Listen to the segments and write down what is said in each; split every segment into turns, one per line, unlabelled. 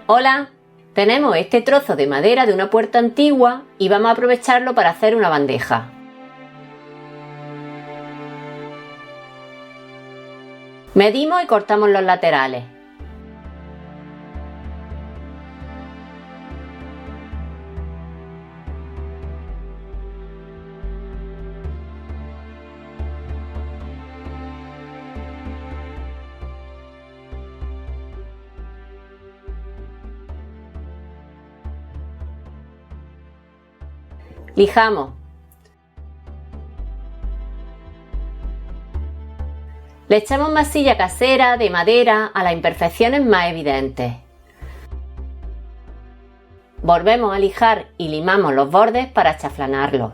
Hola, tenemos este trozo de madera de una puerta antigua y vamos a aprovecharlo para hacer una bandeja. Medimos y cortamos los laterales. Lijamos. Le echamos masilla casera de madera a las imperfecciones más evidentes. Volvemos a lijar y limamos los bordes para achaflanarlos.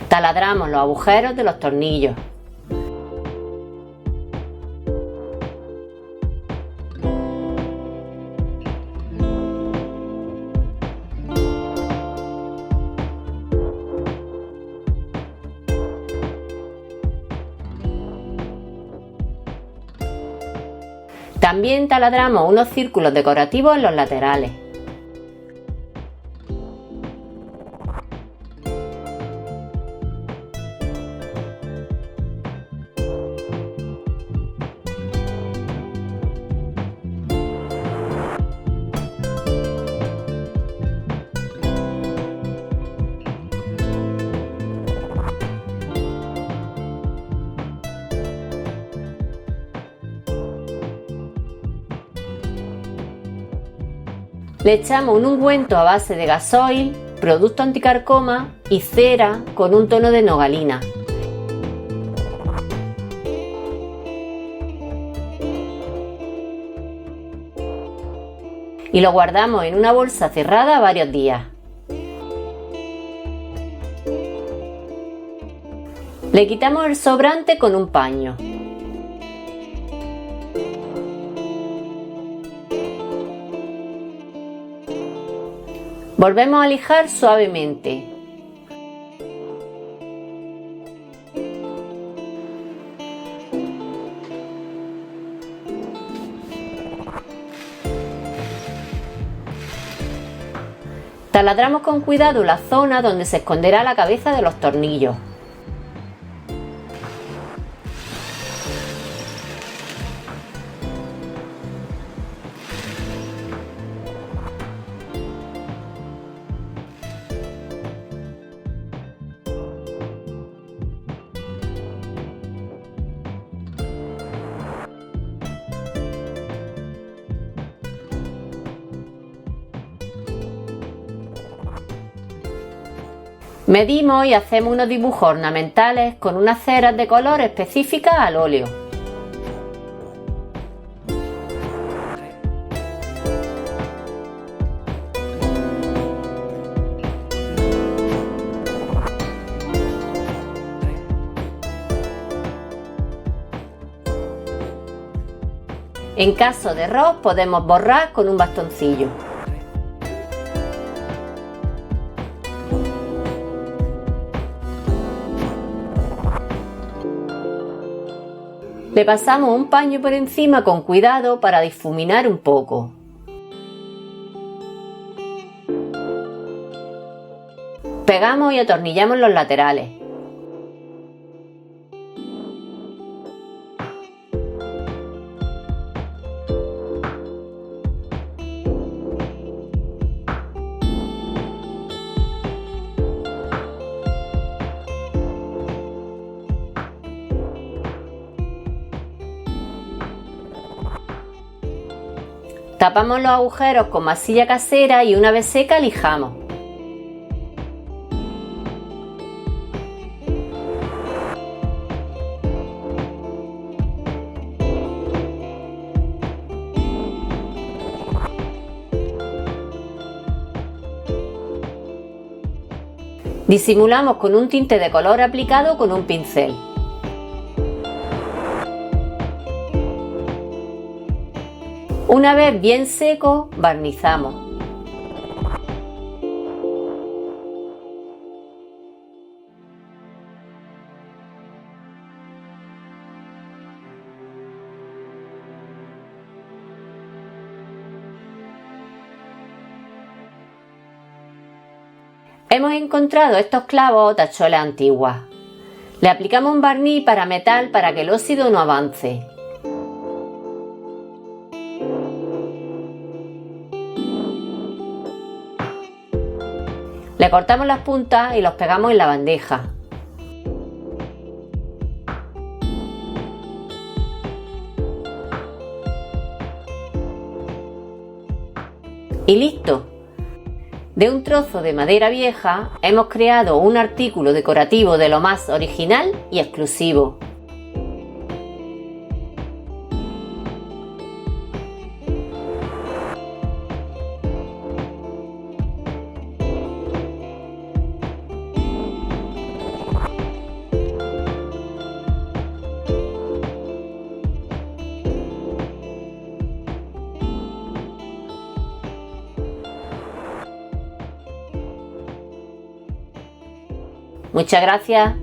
Taladramos los agujeros de los tornillos. También taladramos unos círculos decorativos en los laterales. Le echamos un ungüento a base de gasoil, producto anticarcoma y cera con un tono de nogalina. Y lo guardamos en una bolsa cerrada varios días. Le quitamos el sobrante con un paño. Volvemos a lijar suavemente. Taladramos con cuidado la zona donde se esconderá la cabeza de los tornillos. Medimos y hacemos unos dibujos ornamentales con unas ceras de color específicas al óleo. En caso de error podemos borrar con un bastoncillo. Le pasamos un paño por encima con cuidado para difuminar un poco. Pegamos y atornillamos los laterales. Tapamos los agujeros con masilla casera y una vez seca lijamos. Disimulamos con un tinte de color aplicado con un pincel. Una vez bien seco, barnizamos. Hemos encontrado estos clavos o tachuelas antiguas. Le aplicamos un barniz para metal para que el óxido no avance. Le cortamos las puntas y los pegamos en la bandeja. Y listo. De un trozo de madera vieja hemos creado un artículo decorativo de lo más original y exclusivo. Muchas gracias.